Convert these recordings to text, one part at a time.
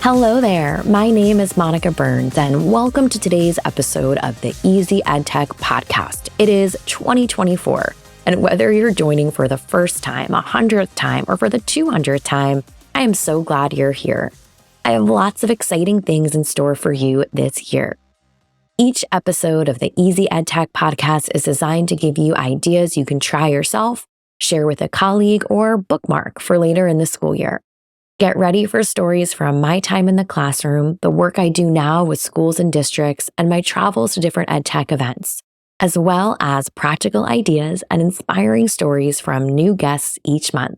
Hello there. My name is Monica Burns, and welcome to today's episode of the Easy EdTech podcast. It is 2024, and whether you're joining for the first time, 100th time, or for the 200th time, I am so glad you're here. I have lots of exciting things in store for you this year. Each episode of the Easy EdTech podcast is designed to give you ideas you can try yourself, share with a colleague, or bookmark for later in the school year. Get ready for stories from my time in the classroom, the work I do now with schools and districts, and my travels to different EdTech events, as well as practical ideas and inspiring stories from new guests each month.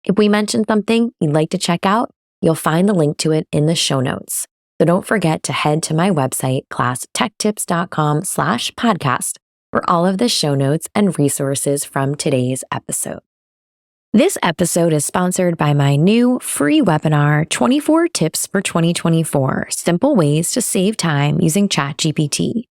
If we mention something you'd like to check out, you'll find the link to it in the show notes. So don't forget to head to my website, classtechtips.com/podcast, for all of the show notes and resources from today's episode. This episode is sponsored by my new free webinar, 24 Tips for 2024, Simple Ways to Save Time Using ChatGPT.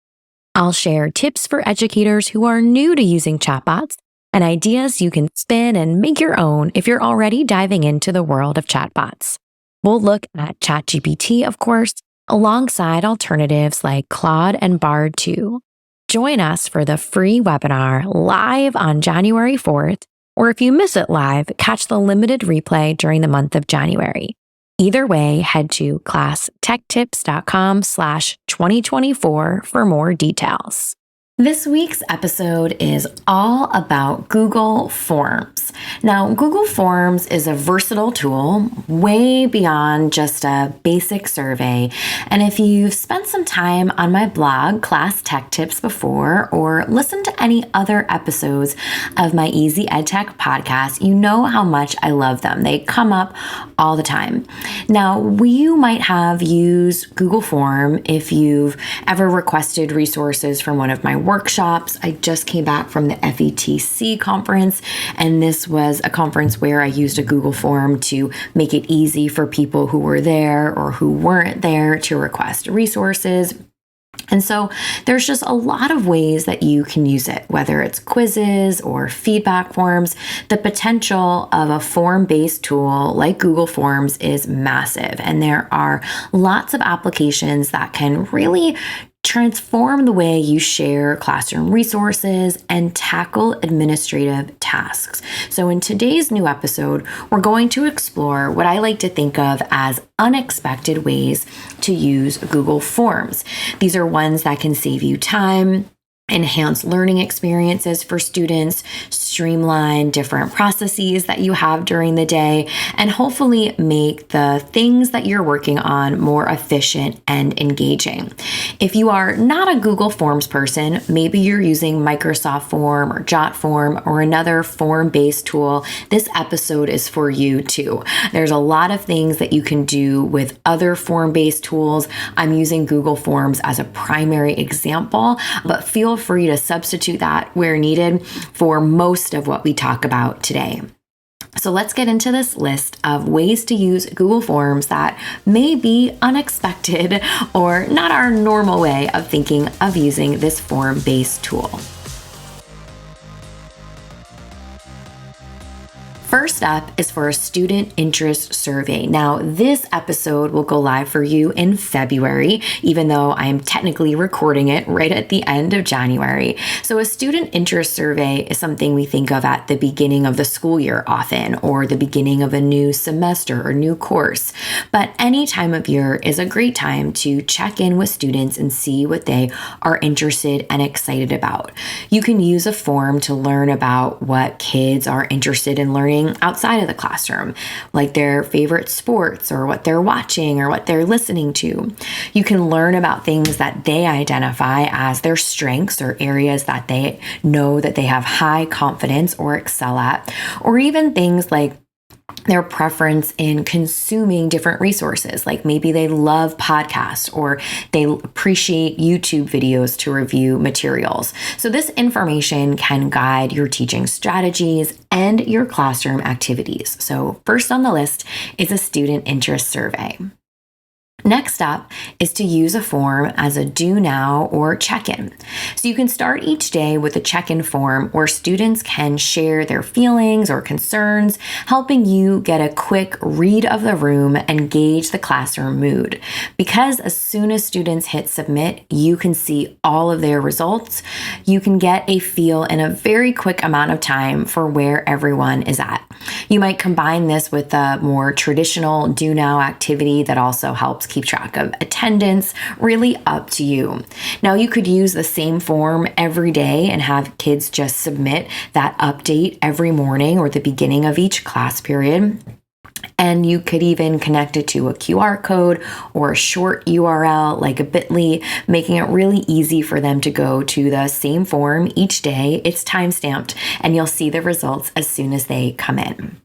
I'll share tips for educators who are new to using chatbots and ideas you can spin and make your own if you're already diving into the world of chatbots. We'll look at ChatGPT, of course, alongside alternatives like Claude and Bard 2. Join us for the free webinar live on January 4th, or if you miss it live, catch the limited replay during the month of January. Either way, head to classtechtips.com/2024 for more details. This week's episode is all about Google Forms. Now, Google Forms is a versatile tool way beyond just a basic survey. And if you've spent some time on my blog, Class Tech Tips, before, or listened to any other episodes of my Easy EdTech podcast, you know how much I love them. They come up all the time. Now, you might have used Google Form if you've ever requested resources from one of my workshops. I just came back from the FETC conference, and this was a conference where I used a Google form to make it easy for people who were there or who weren't there to request resources. And so there's just a lot of ways that you can use it, whether it's quizzes or feedback forms. The potential of a form-based tool like Google Forms is massive, and there are lots of applications that can really transform the way you share classroom resources and tackle administrative tasks. So in today's new episode, we're going to explore what I like to think of as unexpected ways to use Google Forms. These are ones that can save you time, enhance learning experiences for students, streamline different processes that you have during the day, and hopefully make the things that you're working on more efficient and engaging. If you are not a Google Forms person, maybe you're using Microsoft Form or JotForm or another form-based tool, this episode is for you too. There's a lot of things that you can do with other form-based tools. I'm using Google Forms as a primary example, but feel free to substitute that where needed for most of what we talk about today. So let's get into this list of ways to use Google Forms that may be unexpected or not our normal way of thinking of using this form-based tool. First up is for a student interest survey. Now, this episode will go live for you in February, even though I'm technically recording it right at the end of January. So a student interest survey is something we think of at the beginning of the school year often, or the beginning of a new semester or new course. But any time of year is a great time to check in with students and see what they are interested and excited about. You can use a form to learn about what kids are interested in learning outside of the classroom, like their favorite sports or what they're watching or what they're listening to. You can learn about things that they identify as their strengths or areas that they know that they have high confidence or excel at, or even things like their preference in consuming different resources, like maybe they love podcasts or they appreciate YouTube videos to review materials. So this information can guide your teaching strategies and your classroom activities. So first on the list is a student interest survey. Next up is to use a form as a do now or check-in. So you can start each day with a check-in form where students can share their feelings or concerns, helping you get a quick read of the room and gauge the classroom mood. Because as soon as students hit submit, you can see all of their results. You can get a feel in a very quick amount of time for where everyone is at. You might combine this with a more traditional do now activity that also helps keep track of attendance, really up to you. Now, you could use the same form every day and have kids just submit that update every morning or the beginning of each class period. And you could even connect it to a QR code or a short URL like a bit.ly, making it really easy for them to go to the same form each day. It's time-stamped, and you'll see the results as soon as they come in.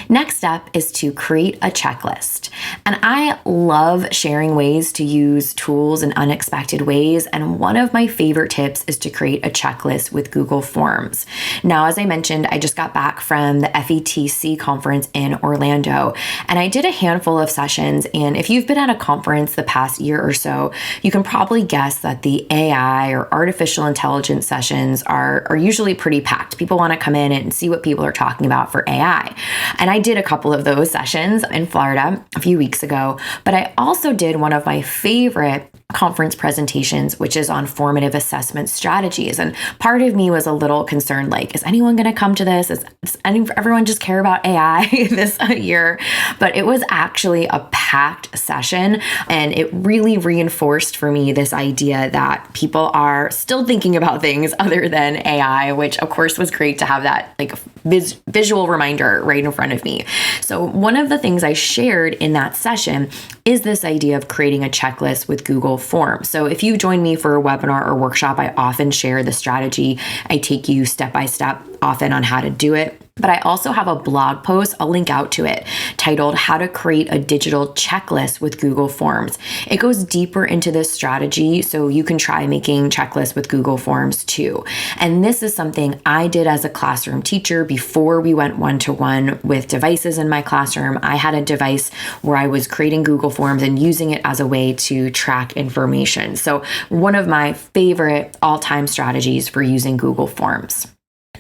Next up is to create a checklist. And I love sharing ways to use tools in unexpected ways. And one of my favorite tips is to create a checklist with Google Forms. Now, as I mentioned, I just got back from the FETC conference in Orlando, and I did a handful of sessions. And if you've been at a conference the past year or so, you can probably guess that the AI or artificial intelligence sessions are usually pretty packed. People want to come in and see what people are talking about for AI. And I did a couple of those sessions in Florida a few weeks ago, but I also did one of my favorite conference presentations, which is on formative assessment strategies. And part of me was a little concerned, like, is anyone going to come to this? Does everyone just care about AI this year? But it was actually a packed session, and it really reinforced for me this idea that people are still thinking about things other than AI, which of course was great to have that like visual reminder right in front of me. So one of the things I shared in that session is this idea of creating a checklist with Google Forms. So if you join me for a webinar or workshop, I often share the strategy. I take you step by step often on how to do it. But I also have a blog post, I'll link out to it, titled How to Create a Digital Checklist with Google Forms. It goes deeper into this strategy, so you can try making checklists with Google Forms too. And this is something I did as a classroom teacher before we went one-to-one with devices in my classroom. I had a device where I was creating Google Forms and using it as a way to track information. So one of my favorite all-time strategies for using Google Forms.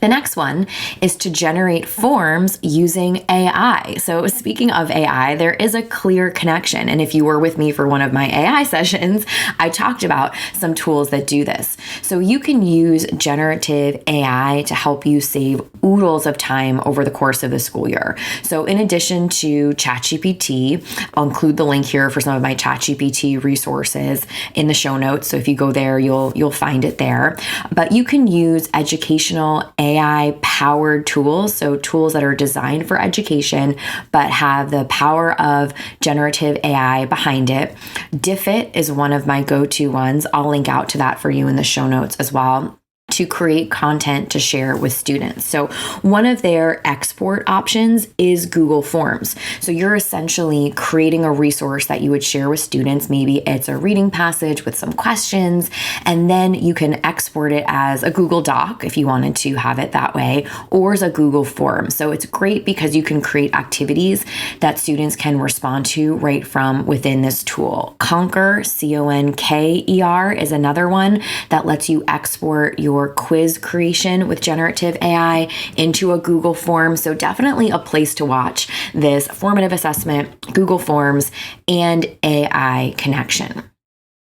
The next one is to generate forms using AI. So speaking of AI, there is a clear connection. And if you were with me for one of my AI sessions, I talked about some tools that do this. So you can use generative AI to help you save oodles of time over the course of the school year. So in addition to ChatGPT, I'll include the link here for some of my ChatGPT resources in the show notes. So if you go there, you'll find it there. But you can use educational AI-powered tools, so tools that are designed for education, but have the power of generative AI behind it. Diffit is one of my go-to ones. I'll link out to that for you in the show notes as well, to create content to share with students. So one of their export options is Google Forms. So you're essentially creating a resource that you would share with students. Maybe it's a reading passage with some questions, and then you can export it as a Google Doc if you wanted to have it that way, or as a Google Form. So it's great because you can create activities that students can respond to right from within this tool. Conker, Conker, is another one that lets you export your quiz creation with generative AI into a Google Form. So definitely a place to watch this formative assessment, Google Forms, and AI connection.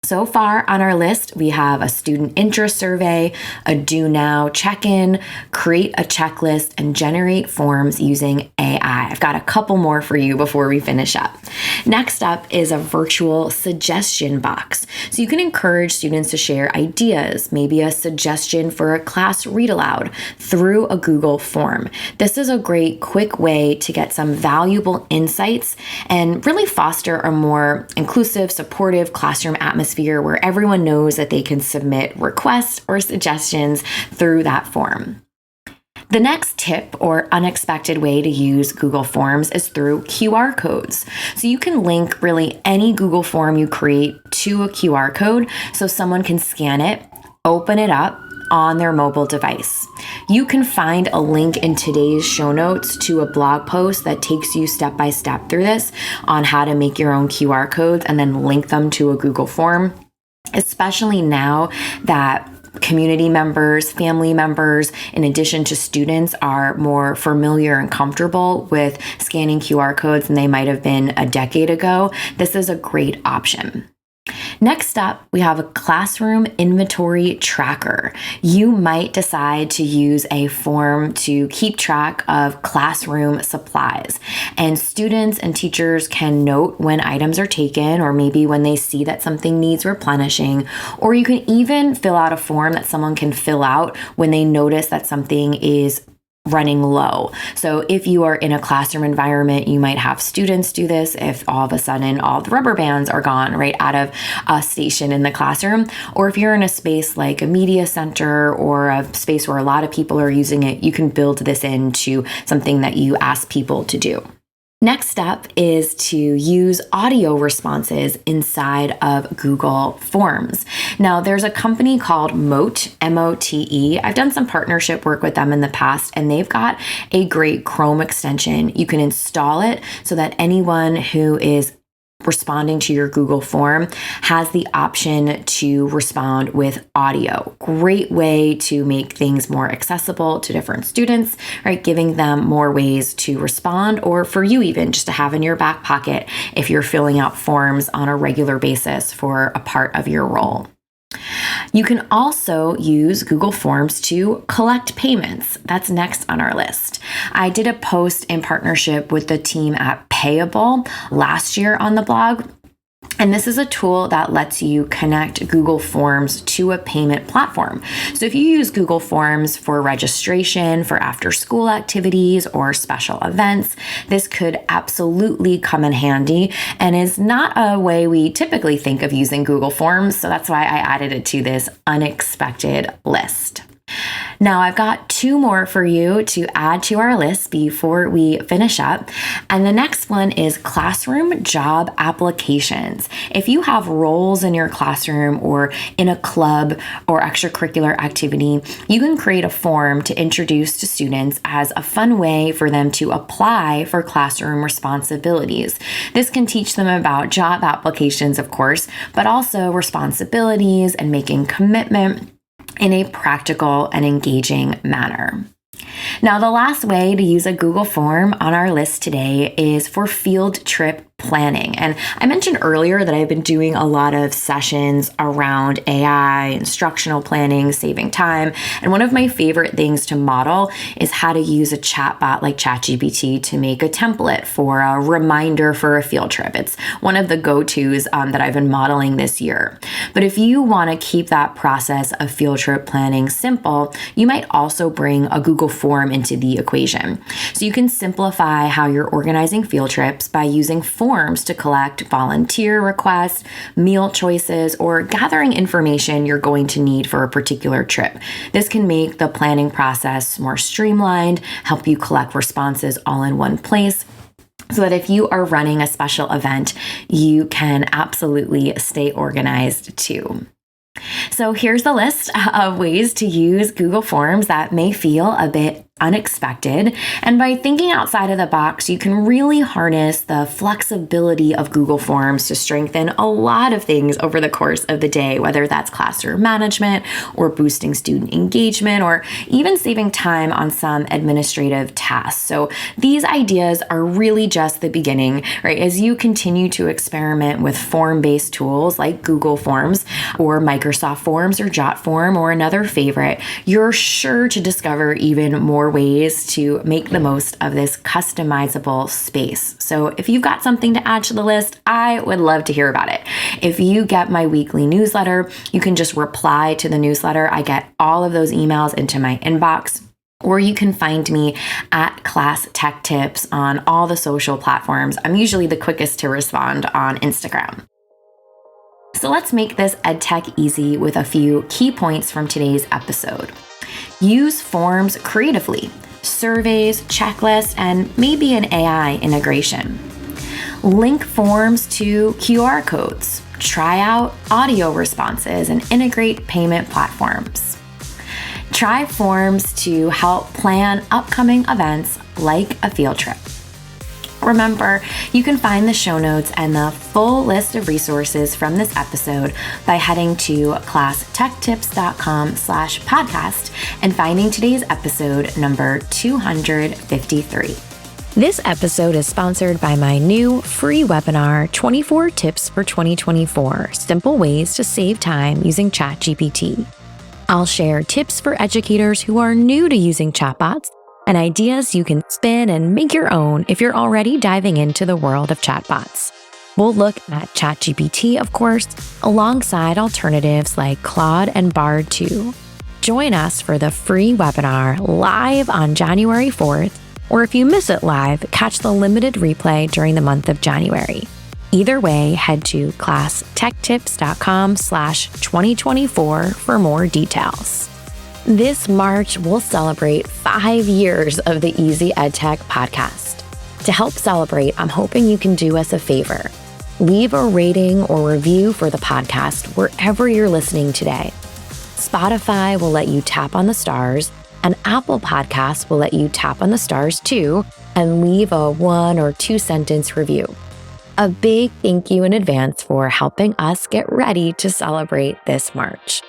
So far on our list, we have a student interest survey, a do now check-in, create a checklist, and generate forms using AI. I've got a couple more for you before we finish up. Next up is a virtual suggestion box. So you can encourage students to share ideas, maybe a suggestion for a class read aloud through a Google form. This is a great quick way to get some valuable insights and really foster a more inclusive, supportive classroom atmosphere where everyone knows that they can submit requests or suggestions through that form. The next tip or unexpected way to use Google Forms is through QR codes. So you can link really any Google form you create to a QR code so someone can scan it, open it up, on their mobile device. You can find a link in today's show notes to a blog post that takes you step by step through this on how to make your own QR codes and then link them to a Google form, especially now that community members, family members, in addition to students, are more familiar and comfortable with scanning QR codes than they might have been a decade ago. This is a great option. Next up, we have a classroom inventory tracker. You might decide to use a form to keep track of classroom supplies, and students and teachers can note when items are taken, or maybe when they see that something needs replenishing, or you can even fill out a form that someone can fill out when they notice that something is running low. So if you are in a classroom environment, you might have students do this if all of a sudden all the rubber bands are gone right out of a station in the classroom. Or if you're in a space like a media center or a space where a lot of people are using it, you can build this into something that you ask people to do. Next step is to use audio responses inside of Google Forms. Now, there's a company called Mote, M-O-T-E. I've done some partnership work with them in the past, and they've got a great Chrome extension. You can install it so that anyone who is responding to your Google form has the option to respond with audio. Great way to make things more accessible to different students, right? Giving them more ways to respond, or for you even just to have in your back pocket if you're filling out forms on a regular basis for a part of your role. You can also use Google Forms to collect payments. That's next on our list. I did a post in partnership with the team at Payable last year on the blog. And this is a tool that lets you connect Google Forms to a payment platform. So if you use Google Forms for registration for after-school activities or special events, this could absolutely come in handy and is not a way we typically think of using Google Forms. So that's why I added it to this unexpected list. Now, I've got two more for you to add to our list before we finish up. And the next one is classroom job applications. If you have roles in your classroom or in a club or extracurricular activity, you can create a form to introduce to students as a fun way for them to apply for classroom responsibilities. This can teach them about job applications, of course, but also responsibilities and making commitment in a practical and engaging manner. Now, the last way to use a Google form on our list today is for field trip planning. And I mentioned earlier that I've been doing a lot of sessions around AI, instructional planning, saving time. And one of my favorite things to model is how to use a chatbot like ChatGPT to make a template for a reminder for a field trip. It's one of the go-tos that I've been modeling this year. But if you want to keep that process of field trip planning simple, you might also bring a Google form into the equation. So you can simplify how you're organizing field trips by using forms to collect volunteer requests, meal choices, or gathering information you're going to need for a particular trip. This can make the planning process more streamlined, help you collect responses all in one place, so that if you are running a special event, you can absolutely stay organized too. So here's the list of ways to use Google Forms that may feel a bit unexpected. And by thinking outside of the box, you can really harness the flexibility of Google Forms to strengthen a lot of things over the course of the day, whether that's classroom management or boosting student engagement or even saving time on some administrative tasks. So these ideas are really just the beginning, right? As you continue to experiment with form-based tools like Google Forms or Microsoft Forms or JotForm or another favorite, you're sure to discover even more ways to make the most of this customizable space. So if you've got something to add to the list, I would love to hear about it. If you get my weekly newsletter, you can just reply to the newsletter. I get all of those emails into my inbox. Or you can find me at Class Tech Tips on all the social platforms. I'm usually the quickest to respond on Instagram. So let's make this EdTech easy with a few key points from today's episode. Use forms creatively, surveys, checklists, and maybe an AI integration. Link forms to QR codes, try out audio responses, and integrate payment platforms. Try forms to help plan upcoming events like a field trip. Remember, you can find the show notes and the full list of resources from this episode by heading to classtechtips.com/podcast and finding today's episode number 253. This episode is sponsored by my new free webinar, 24 Tips for 2024, Simple Ways to Save Time Using ChatGPT. I'll share tips for educators who are new to using chatbots and ideas you can spin and make your own if you're already diving into the world of chatbots. We'll look at ChatGPT, of course, alongside alternatives like Claude and Bard 2. Join us for the free webinar live on January 4th, or if you miss it live, catch the limited replay during the month of January. Either way, head to classtechtips.com/2024 for more details. This March, we'll celebrate 5 years of the Easy EdTech podcast. To help celebrate, I'm hoping you can do us a favor. Leave a rating or review for the podcast wherever you're listening today. Spotify will let you tap on the stars, and Apple Podcasts will let you tap on the stars too and leave a 1 or 2 sentence review. A big thank you in advance for helping us get ready to celebrate this March.